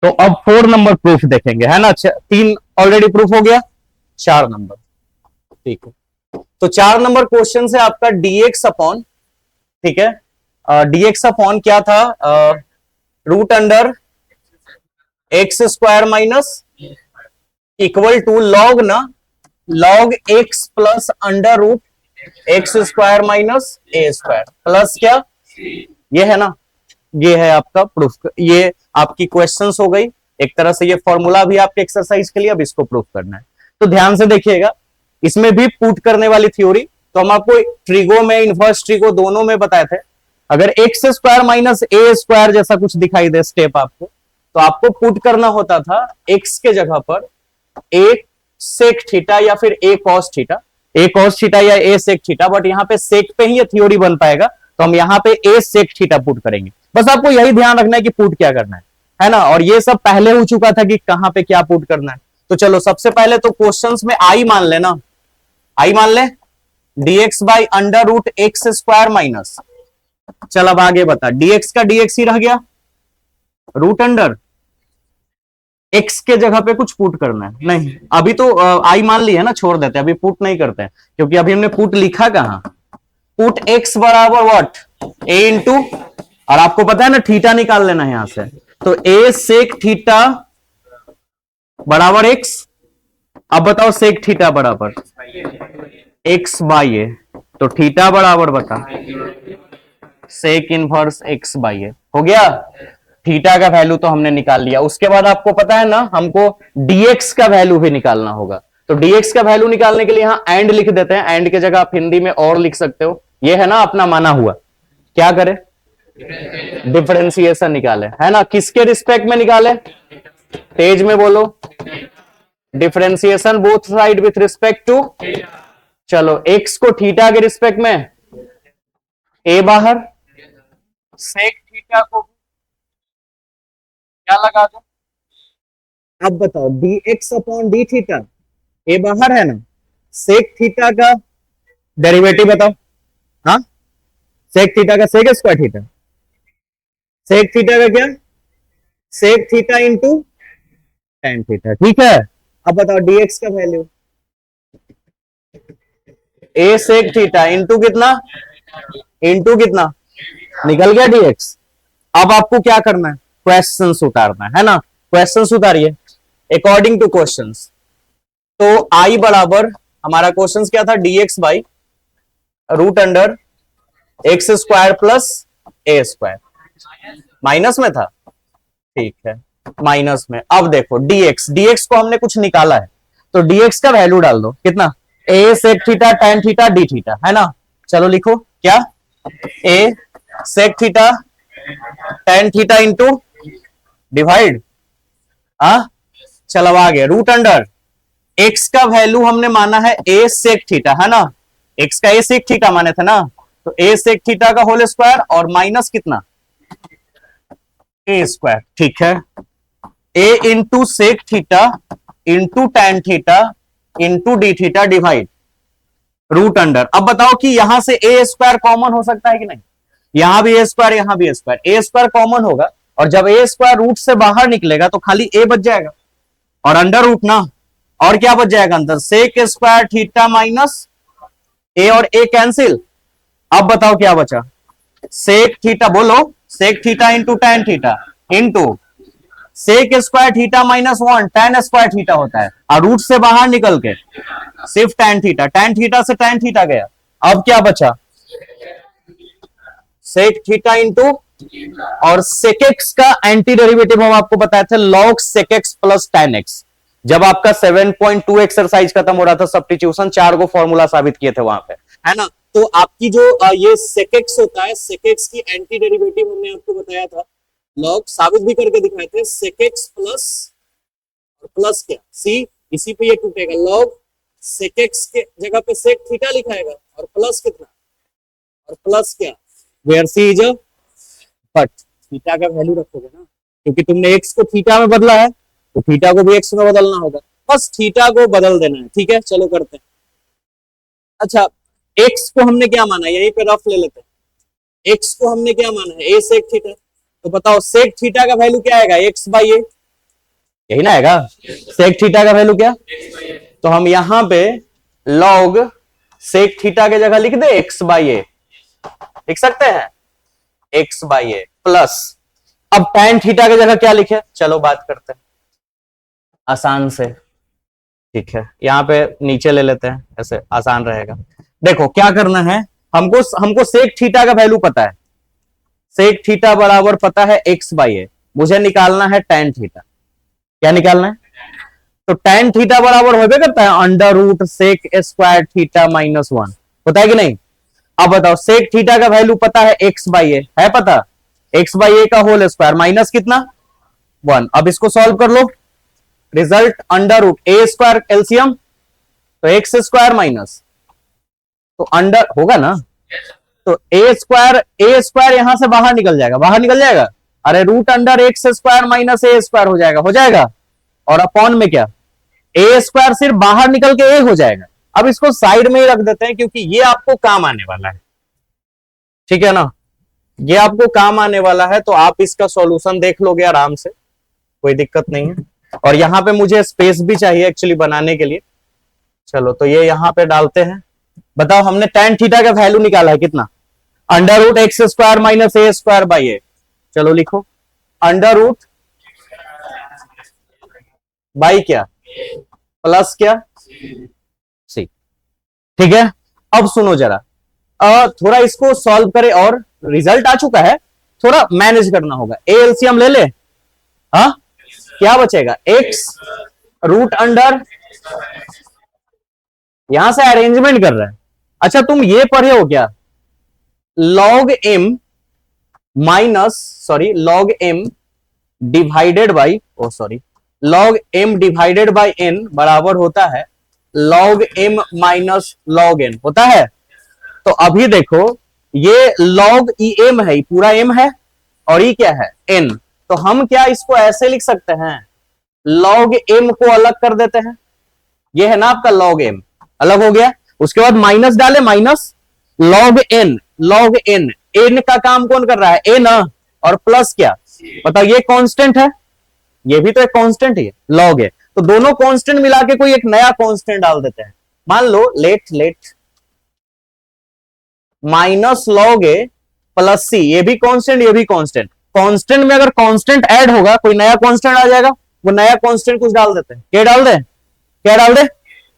तो अब 4 number proof देखेंगे, है ना। 3 ऑलरेडी प्रूफ हो गया, 4 नंबर। ठीक है, तो 4 नंबर क्वेश्चन से आपका dx अपॉन, ठीक है, dx अपॉन क्या था, root under x square minus equal to log ना, log x plus under root x square minus a square plus क्या, ये है ना, ये है आपका प्रूफ। ये आपकी क्वेश्चंस हो गई एक तरह से, ये फॉर्मूला भी आपके एक्सरसाइज के लिए, अब इसको प्रूफ करना है। तो ध्यान से देखिएगा, इसमें भी पुट करने वाली थ्योरी, तो हम आपको ट्रिगो में, इनवर्स ट्रिगो दोनों में बताए थे। अगर x square minus a square जैसा कुछ दिखाई दे स्टेप आपको, तो आपको पुट करना होता था एक्स के जगह पर ए सेक थीटा या फिर ए कॉस थीटा, ए कॉस थीटा या ए सेक थीटा, बट यहाँ पे सेक पे ही ये थ्योरी बन पाएगा, तो हम यहाँ पे ए सेक थीटा पुट करेंगे। बस आपको यही ध्यान रखना है कि पुट क्या करना है ना। और ये सब पहले हो चुका था कि कहां पे क्या पुट करना है। तो चलो सबसे पहले तो क्वेश्चंस में आई मान लेना, आई मान ले, dx by under root x square minus, चल अब आगे बता, dx का dx ही रह गया, रूट अंडर एक्स के जगह पे कुछ पुट करना है नहीं, अभी तो आई मान ली है ना, छोड़ देते हैं, अभी पुट नहीं करते हैं, क्योंकि अभी हमने पुट लिखा कहां, पुट एक्स बराबर व्हाट, ए इंटू, और आपको पता है ना थीटा निकाल लेना है यहां से, तो ए सेक थीटा बराबर एक्स। अब बताओ सेक थीटा बराबर एक्स बाई ए, तो थीटा बराबर बता सेक इनवर्स एक्स बाई ए, हो गया। थीटा का वैल्यू तो हमने निकाल लिया, उसके बाद आपको पता है ना हमको dx का वैल्यू भी निकालना होगा, तो dx का वैल्यू निकालने के लिए यहां एंड लिख देते हैं, एंड की जगह आप हिंदी में और लिख सकते हो, ये है ना अपना माना हुआ, क्या करे, डिफरेंशिएशन निकाले, है ना, किसके रिस्पेक्ट में निकाले, तेज में बोलो, differentiation both side with respect to, चलो x को थीटा के रिस्पेक्ट में a बाहर, सेक थीटा को क्या लगा दो, अब बताओ dx अपॉन डी थीटा, ए बाहर है ना, सेक थीटा का डेरिवेटिव बताओ, हाँ, सेक थीटा का sec square theta, sec theta का क्या, sec theta into tan theta, ठीक है। अब बताओ dx का value, a sec theta into कितना, इंटू कितना, निकल गया dx। अब आपको क्या करना है, क्वेश्चंस उतारना है ना, क्वेश्चंस उतारिए अकॉर्डिंग टू क्वेश्चंस। तो आई बराबर, हमारा क्वेश्चंस क्या था, dx by root under x square plus a square, minus में था, ठीक है, माइनस में। अब देखो dx को हमने कुछ निकाला है, तो dx का वैल्यू डाल दो, कितना, a sec theta tan theta d theta, है ना, चलो लिखो क्या, a sec theta tan theta into divide, चलो आगे, रूट अंडर एक्स का वैल्यू हमने माना है ए सेक थीटा, है ना, एक्स का ए सेक थीटा माने थे ना, तो ए सेक थीटा का होल स्क्वायर और माइनस कितना, ए स्क्वायर, ठीक है, a into sec theta into tan theta into d theta divide root under. अब बताओ कि यहां से ए स्क्वायर कॉमन हो सकता है कि नहीं, यहां भी ए स्क्वायर, यहां भी ए स्क्वायर, ए स्क्वायर कॉमन होगा, और जब ए स्क्वायर रूट से बाहर निकलेगा तो खाली ए बच जाएगा, और अंडर रूट ना, और क्या बच जाएगा अंदर, सेक स्क्वायर थीटा माइनस ए, और ए कैंसिल। अब बताओ क्या बचा, सेक थीटा, बोलो, sec theta into tan theta into sec square theta minus one, tan square theta होता है, और रूट से बाहर निकल के सिर्फ टेन थीटा से टेन थीटा गया, अब क्या बचा, सेक थीटा इंटू, और सेक एक्स का एंटी डेरिवेटिव हम आपको बताए थे log sec x plus tan x, जब आपका 7.2 एक्सरसाइज खत्म हो रहा था, सब्स्टिट्यूशन 4 को फॉर्मूला साबित किए थे वहां पे, है ना। तो आपकी जो ये सेक एक्स होता है, सेक एक्स की एंटी डेरिवेटिव हमने आपको बताया था, लॉग साबित भी करके दिखाए थे, सेक एक्स प्लस, प्लस क्या, सी, इसी पे ये टूटेगा, लॉग सेक एक्स के जगह पे सेक थीटा लिखाएगा, और प्लस कितना, और प्लस क्या, where c is a but, theta का वैल्यू रखोगे ना, क्योंकि तुमने एक्स को थीटा में बदला है, तो थीटा को भी एक्स में बदलना होगा, बस थीटा को बदल देना है, ठीक है, चलो करते हैं। अच्छा, एक्स को हमने क्या माना, यहीं पे रफ ले लेते हैं, एक्स को हमने क्या माना है, ए सेक थीटा, तो बताओ सेक थीटा का वैल्यू क्या आएगा, एक्स बाई ए, यही ना आएगा। सेक थीटा का वैल्यू क्या, तो हम यहां पे लॉग सेक थीटा की जगह लिख दे एक्स बाई ए, लिख सकते हैं एक्स बाई ए प्लस, अब tan थीटा की जगह क्या लिखे, चलो बात करते हैं आसान से, ठीक है यहां पे नीचे ले लेते हैं, ऐसे आसान रहेगा। देखो क्या करना है, हमको सेक थीटा का वैल्यू पता है, सेक थीटा बराबर पता है एक्स बाई ए, मुझे निकालना है tan थीटा। क्या निकालना है, तो tan थीटा बराबर होबे करता है under root sec square theta minus 1, होता है कि नहीं। अब बताओ सेक थीटा का वैल्यू पता है एक्स बाई ए, है पता, एक्स बाई ए का होल स्क्वायर माइनस कितना 1। अब इसको सॉल्व कर लो, रिजल्ट अंडर रूट ए स्क्वायर एलसीएम, तो एक्स स्क्वायर माइनस, तो अंडर होगा ना, तो ए स्क्वायर यहां से बाहर निकल जाएगा, बाहर निकल जाएगा, अरे root under x square minus a square हो जाएगा, हो जाएगा, और अपॉन में क्या ए स्क्वायर सिर्फ बाहर निकल के ए हो जाएगा। अब इसको साइड में ही रख देते हैं क्योंकि ये आपको काम आने वाला है, ठीक है ना, ये आपको काम आने वाला है, तो आप इसका सॉल्यूशन देख लोगे आराम से, कोई दिक्कत नहीं है। और यहां पे मुझे स्पेस भी चाहिए एक्चुअली बनाने के लिए, चलो तो ये यहां पे डालते हैं। बताओ हमने tan थीटा का वैल्यू निकाला है कितना, under root x square minus a square by ए, चलो लिखो अंडर रूट बाई क्या प्लस क्या सी, ठीक है। अब सुनो जरा, थोड़ा इसको सॉल्व करें, और रिजल्ट आ चुका है, थोड़ा मैनेज करना होगा, ए एलसीएम ले ले, हाँ क्या बचेगा एक्स रूट अंडर, यहां से अरेंजमेंट कर रहे हैं। अच्छा तुम ये पढ़े हो क्या, log m minus sorry log m divided by log m divided by n बराबर होता है log m minus log n, होता है। तो अभी देखो ये लॉग ई एम है, पूरा एम है, और ये क्या है एन, तो हम क्या इसको ऐसे लिख सकते हैं, लॉग एम को अलग कर देते हैं, ये है ना आपका लॉग एम, अलग हो गया, उसके बाद माइनस डाले, minus log n, log n, n का काम कौन कर रहा है ए ना, और प्लस क्या बताओ, ये कांस्टेंट है, ये भी तो एक कांस्टेंट है, लॉग है, तो दोनों कांस्टेंट मिला के कोई एक नया कांस्टेंट डाल देते हैं, मान लो लेट माइनस लॉग ए प्लस सी, ये भी कांस्टेंट ये भी कांस्टेंट, कांस्टेंट में अगर कांस्टेंट ऐड होगा कोई नया कांस्टेंट आ जाएगा, वो नया कांस्टेंट कुछ डाल देते हैं, क्या डाल दे, क्या डाल दे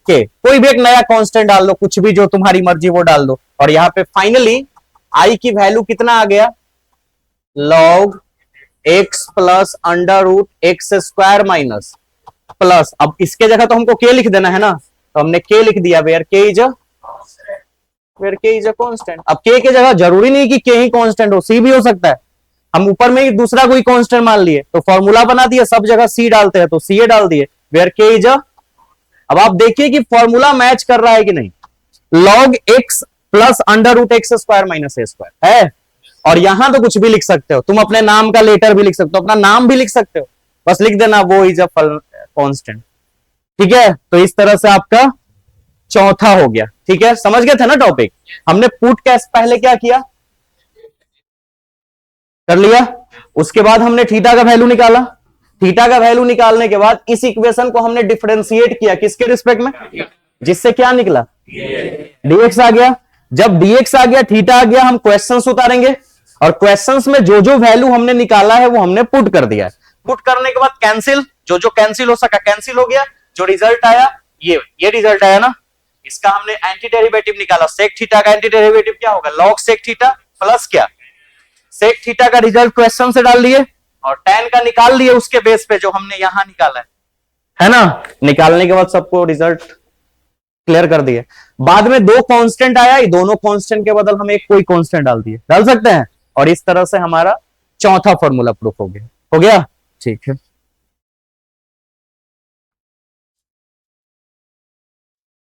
के, कोई भी एक नया कांस्टेंट डाल दो, कुछ भी जो तुम्हारी मर्जी वो डाल दो, और यहां पे फाइनली आई की वैल्यू कितना आ गया, log x plus under root x square minus plus, अब इसके जगह तो हमको के लिख देना है ना, तो हमने के लिख दिया, वेयर के इज अ कांस्टेंट। अब के जगह जरूरी नहीं कि के ही कांस्टेंट हो, सी भी हो सकता है, हम ऊपर में ही दूसरा कोई कांस्टेंट मान लिए, तो फॉर्मूला बना दिया, सब जगह सी डालते हैं तो सी डाल दिए, वेयर के इज अ, अब आप देखिए कि फॉर्मूला मैच कर रहा है कि नहीं, log x plus under root x square minus a square है, और यहां तो कुछ भी लिख सकते हो, तुम अपने नाम का लेटर भी लिख सकते हो, अपना नाम भी लिख सकते हो, बस लिख देना वो इज अ कांस्टेंट, ठीक है। तो इस तरह से आपका चौथा हो गया, ठीक है, समझ गए थे ना टॉपिक। हमने पुट का पहले क्या किया, कर लिया, उसके बाद हमने थीटा का वैल्यू निकाला, थीटा का वैल्यू निकालने के बाद इस इक्वेशन को हमने डिफरेंशिएट किया किसके रिस्पेक्ट में, जिससे क्या निकला dx आ गया, जब dx आ गया थीटा आ गया, हम क्वेश्चंस उतारेंगे, और क्वेश्चंस में जो जो वैल्यू हमने निकाला है वो हमने पुट कर दिया, पुट करने के बाद कैंसिल, जो जो कैंसिल हो सका कैंसिल हो गया, जो रिजल्ट आया ये रिजल्ट आया ना, इसका हमने एंटी डेरिवेटिव निकाला, सेक थीटा का एंटी डेरिवेटिव क्या होगा, लॉग सेक थीटा प्लस क्या सेक थीटा का रिजल्ट क्वेश्चन से डाल दिए, और tan का निकाल लिए उसके बेस पे जो हमने यहां निकाला है ना, निकालने के बाद सबको रिजल्ट क्लियर कर दिए। बाद में दो कांस्टेंट आया, दोनों कांस्टेंट के बदल हम एक कोई कांस्टेंट डाल दिए, डाल सकते हैं, और इस तरह से हमारा चौथा फॉर्मूला प्रूफ हो गया, ठीक है।